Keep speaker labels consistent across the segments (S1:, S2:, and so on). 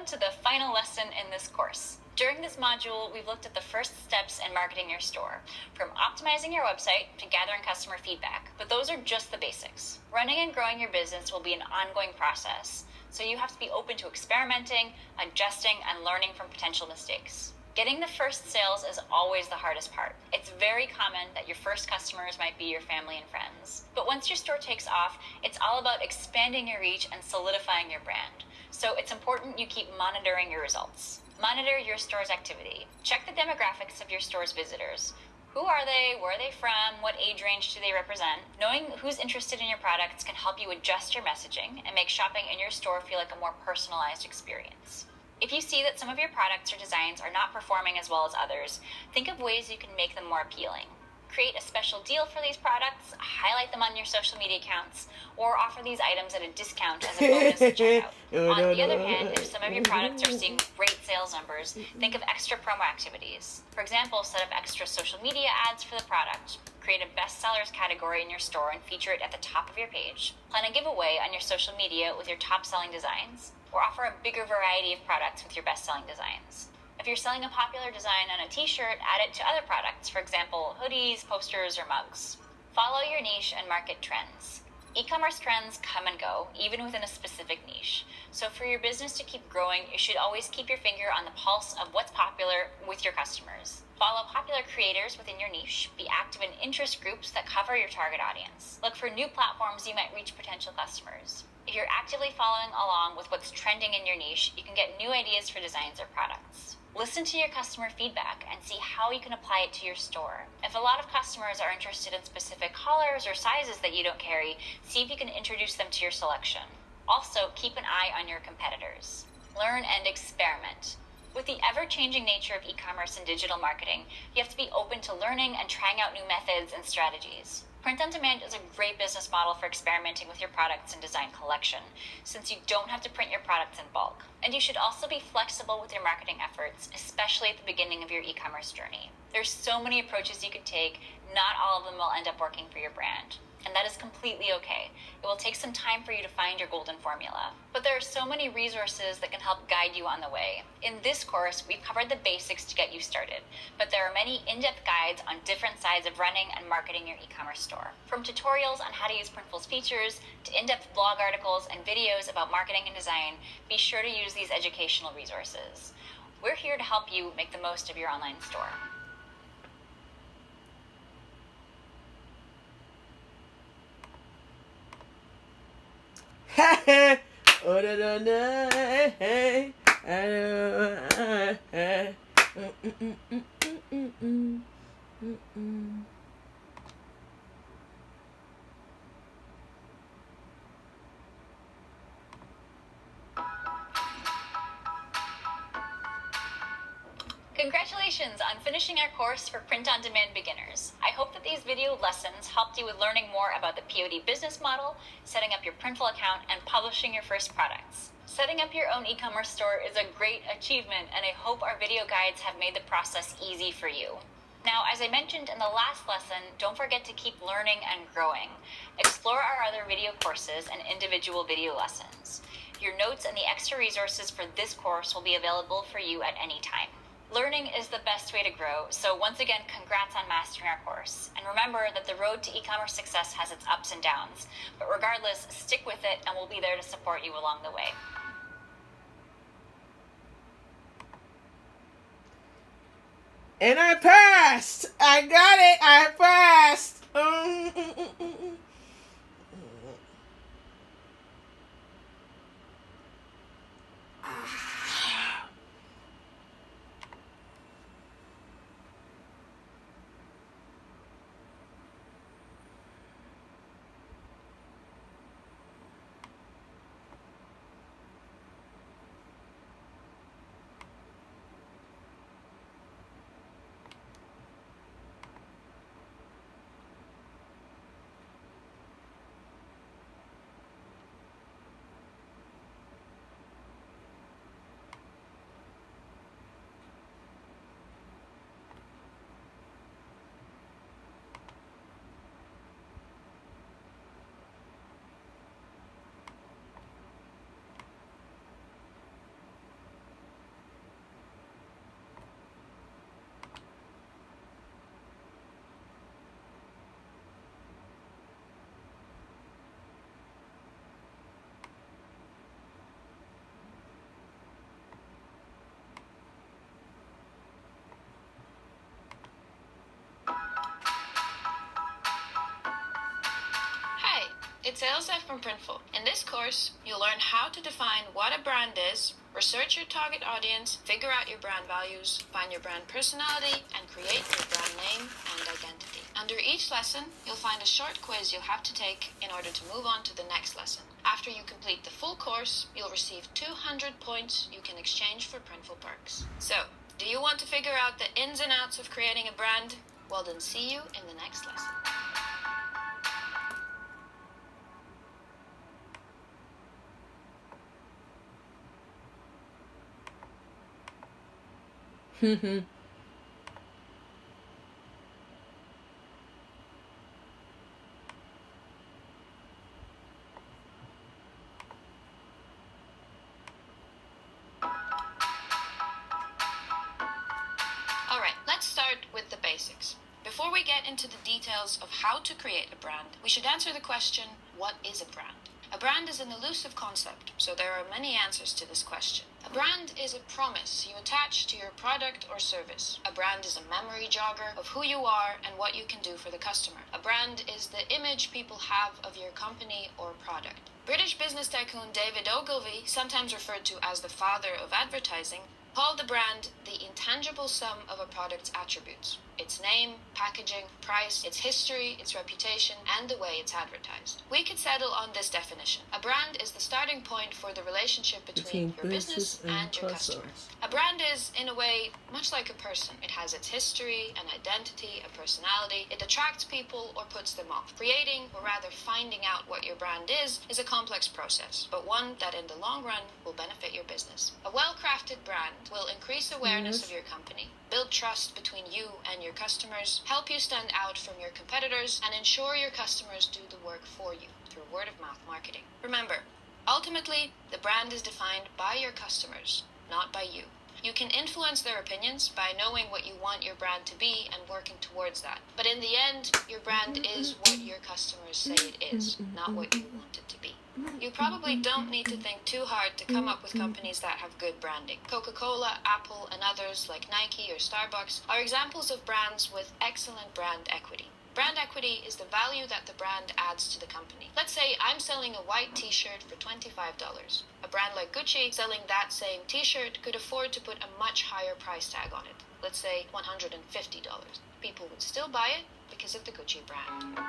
S1: to the final lesson in this course. During this module, we've looked at the first steps in marketing your store, from optimizing your website to gathering customer feedback, but those are just the basics. Running and growing your business will be an ongoing process, so you have to be open to experimenting, adjusting, and learning from potential mistakes. Getting the first sales is always the hardest part. It's very common that your first customers might be your family and friends. But once your store takes off, it's all about expanding your reach and solidifying your brand. So it's important you keep monitoring your results. Monitor your store's activity. Check the demographics of your store's visitors. Who are they? Where are they from? What age range do they represent? Knowing who's interested in your products can help you adjust your messaging and make shopping in your store feel like a more personalized experience. If you see that some of your products or designs are not performing as well as others, think of ways you can make them more appealing. Create a special deal for these products, highlight them on your social media accounts, or offer these items at a discount as a bonus at checkout. On the other hand, if some of your products are seeing great sales numbers, think of extra promo activities. For example, set up extra social media ads for the product. Create a bestsellers category in your store and feature it at the top of your page. Plan a giveaway on your social media with your top-selling designs, or offer a bigger variety of products with your best-selling designs. If you're selling a popular design on a t-shirt, add it to other products, for example, hoodies, posters, or mugs. Follow your niche and market trends. E-commerce trends come and go, even within a specific niche. So for your business to keep growing, you should always keep your finger on the pulse of what's popular with your customers. Follow popular creators within your niche. Be active in interest groups that cover your target audience. Look for new platforms you might reach potential customers. If you're actively following along with what's trending in your niche, you can get new ideas for designs or products. Listen to your customer feedback and see how you can apply it to your store. If a lot of customers are interested in specific colors or sizes that you don't carry, see if you can introduce them to your selection. Also, keep an eye on your competitors. Learn and experiment. With the ever-changing nature of e-commerce and digital marketing, you have to be open to learning and trying out new methods and strategies. Print on demand is a great business model for experimenting with your products and design collection, since you don't have to print your products in bulk. And you should also be flexible with your marketing efforts, especially at the beginning of your e-commerce journey. There's so many approaches you could take, not all of them will end up working for your brand. And that is completely okay. It will take some time for you to find your golden formula. But there are so many resources that can help guide you on the way. In this course, we've covered the basics to get you started, but there are many in-depth guides on different sides of running and marketing your e-commerce store. From tutorials on how to use Printful's features, to in-depth blog articles and videos about marketing and design, be sure to use these educational resources. We're here to help you make the most of your online store.
S2: Oh, no, no, hey,
S1: Congratulations on finishing our course for print-on-demand beginners. I hope that these video lessons helped you with learning more about the POD business model, setting up your Printful account, and publishing your first products. Setting up your own e-commerce store is a great achievement, and I hope our video guides have made the process easy for you. Now, as I mentioned in the last lesson, don't forget to keep learning and growing. Explore our other video courses and individual video lessons. Your notes and the extra resources for this course will be available for you at any time. Learning is the best way to grow, so once again, congrats on mastering our course. And remember that the road to e-commerce success has its ups and downs, but regardless, stick with it and we'll be there to support you along the way.
S2: And I passed! I got it! I passed!
S3: it's Elsa from Printful. In this course, you'll learn how to define what a brand is, research your target audience, figure out your brand values, find your brand personality, and create your brand name and identity. Under each lesson, you'll find a short quiz you'll have to take in order to move on to the next lesson. After you complete the full course, you'll receive 200 points you can exchange for Printful perks. So, do you want to figure out the ins and outs of creating a brand? Well then, see you in the next lesson. Alright, let's start with the basics. Before we get into the details of how to create a brand, we should answer the question, what is a brand? A brand is an elusive concept, so there are many answers to this question. A brand is a promise you attach to your product or service. A brand is a memory jogger of who you are and what you can do for the customer. A brand is the image people have of your company or product. British business tycoon David Ogilvy, sometimes referred to as the father of advertising, called the brand the intangible sum of a product's attributes: its name, packaging, price, its history, its reputation, and the way it's advertised. We could settle on this definition. A brand is the starting point for the relationship between your business and your customer. A brand is, in a way, much like a person. It has its history, an identity, a personality. It attracts people or puts them off. Creating, or rather finding out what your brand is a complex process, but one that in the long run will benefit your business. A well-crafted brand will increase awareness of your company, build trust between you and your customers, help you stand out from your competitors, and ensure your customers do the work for you through word-of-mouth marketing. Remember, ultimately, the brand is defined by your customers, not by you. You can influence their opinions by knowing what you want your brand to be and working towards that. But in the end, your brand is what your customers say it is, not what you want it to be. You probably don't need to think too hard to come up with companies that have good branding. Coca-Cola, Apple, and others like Nike or Starbucks are examples of brands with excellent brand equity. Brand equity is the value that the brand adds to the company. Let's say I'm selling a white t-shirt for $25. A brand like Gucci selling that same t-shirt could afford to put a much higher price tag on it. Let's say $150. People would still buy it because of the Gucci brand.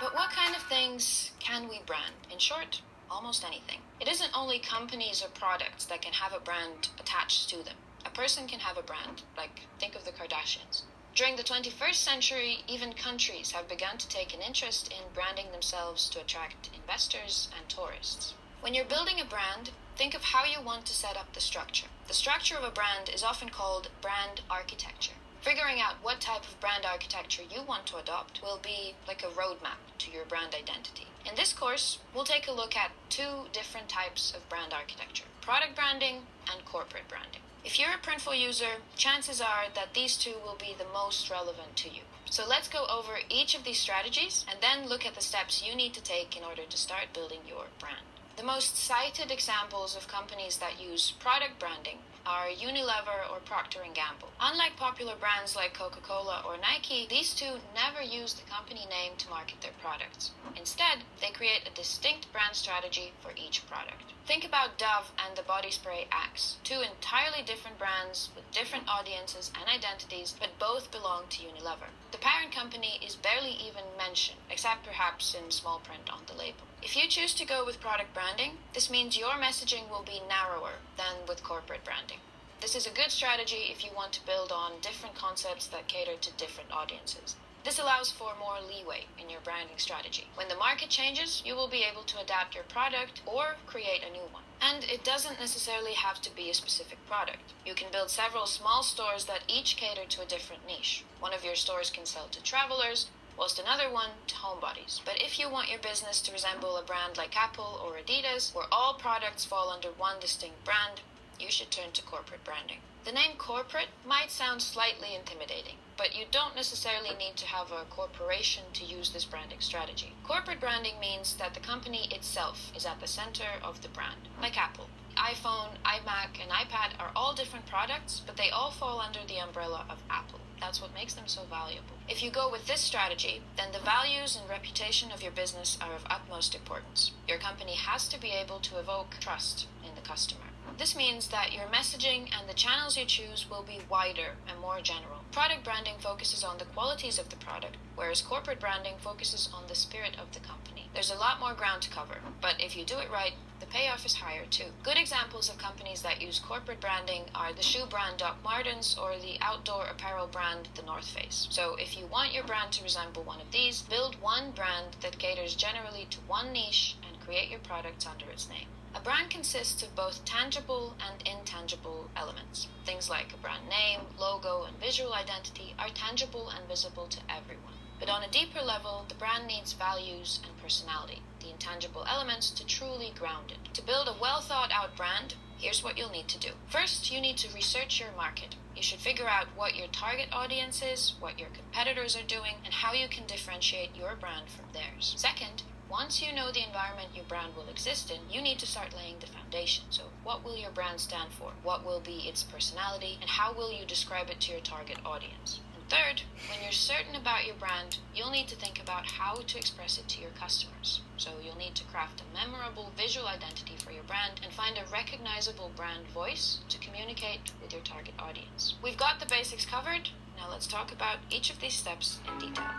S3: But what kind of things can we brand? In short, almost anything. It isn't only companies or products that can have a brand attached to them. A person can have a brand, like think of the Kardashians. During the 21st century, even countries have begun to take an interest in branding themselves to attract investors and tourists. When you're building a brand, think of how you want to set up the structure. The structure of a brand is often called brand architecture. Figuring out what type of brand architecture you want to adopt will be like a roadmap to your brand identity. In this course, we'll take a look at two different types of brand architecture: product branding and corporate branding. If you're a Printful user, chances are that these two will be the most relevant to you. So let's go over each of these strategies and then look at the steps you need to take in order to start building your brand. The most cited examples of companies that use product branding are Unilever or Procter & Gamble. Unlike popular brands like Coca-Cola or Nike, these two never use the company name to market their products. Instead, they create a distinct brand strategy for each product. Think about Dove and the body spray Axe, two entirely different brands with different audiences and identities, but both belong to Unilever. The parent company is barely even mentioned, except perhaps in small print on the label. If you choose to go with product branding, this means your messaging will be narrower than with corporate branding. This is a good strategy if you want to build on different concepts that cater to different audiences. This allows for more leeway in your branding strategy. When the market changes, you will be able to adapt your product or create a new one. And it doesn't necessarily have to be a specific product. You can build several small stores that each cater to a different niche. One of your stores can sell to travelers, whilst another one to homebodies. But if you want your business to resemble a brand like Apple or Adidas, where all products fall under one distinct brand, you should turn to corporate branding. The name corporate might sound slightly intimidating, but you don't necessarily need to have a corporation to use this branding strategy. Corporate branding means that the company itself is at the center of the brand, like Apple. iPhone, iMac, and iPad are all different products, but they all fall under the umbrella of Apple. That's what makes them so valuable. If you go with this strategy, then the values and reputation of your business are of utmost importance. Your company has to be able to evoke trust in the customer. This means that your messaging and the channels you choose will be wider and more general. Product branding focuses on the qualities of the product, whereas corporate branding focuses on the spirit of the company. There's a lot more ground to cover, but if you do it right, the payoff is higher too. Good examples of companies that use corporate branding are the shoe brand Doc Martens or the outdoor apparel brand The North Face. So if you want your brand to resemble one of these, build one brand that caters generally to one niche and create your products under its name. A brand consists of both tangible and intangible elements. Things like a brand name, logo, and visual identity are tangible and visible to everyone. But on a deeper level, the brand needs values and personality, the intangible elements, to truly ground it. To build a well-thought-out brand, here's what you'll need to do. First, you need to research your market. You should figure out what your target audience is, what your competitors are doing, and how you can differentiate your brand from theirs. Second, once you know the environment your brand will exist in, you need to start laying the foundation. So what will your brand stand for? What will be its personality? And how will you describe it to your target audience? And third, when you're certain about your brand, you'll need to think about how to express it to your customers. So you'll need to craft a memorable visual identity for your brand and find a recognizable brand voice to communicate with your target audience. We've got the basics covered. Now let's talk about each of these steps in detail.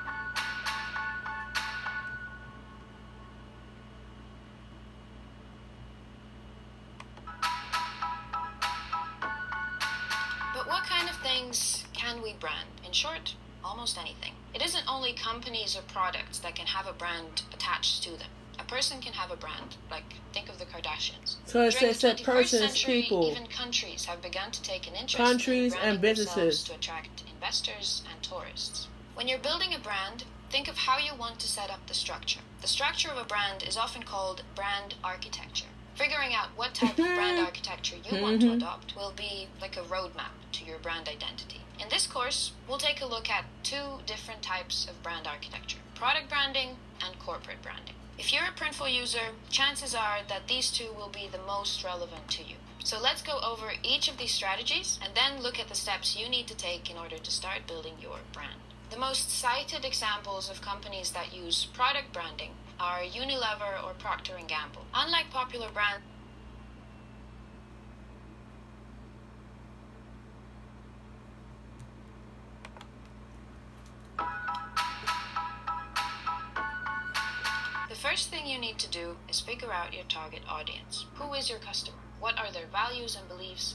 S3: What kind of things can we brand? In short, almost anything. It isn't only companies or products that can have a brand attached to them. A person can have a brand, like think of the Kardashians.
S2: So it's
S3: During the 21st
S2: persons,
S3: century,
S2: people.
S3: Even countries have begun to take an interest
S2: Countries
S3: in branding
S2: and businesses
S3: themselves to attract investors and tourists. When you're building a brand, think of how you want to set up the structure. The structure of a brand is often called brand architecture. Figuring out what type of brand architecture you want to adopt will be like a roadmap to your brand identity. In this course, we'll take a look at two different types of brand architecture: product branding and corporate branding. If you're a Printful user, chances are that these two will be the most relevant to you. So let's go over each of these strategies and then look at the steps you need to take in order to start building your brand. The most cited examples of companies that use product branding are Unilever or Procter & Gamble. Unlike popular brands, the first thing you need to do is figure out your target audience. Who is your customer? What are their values and beliefs?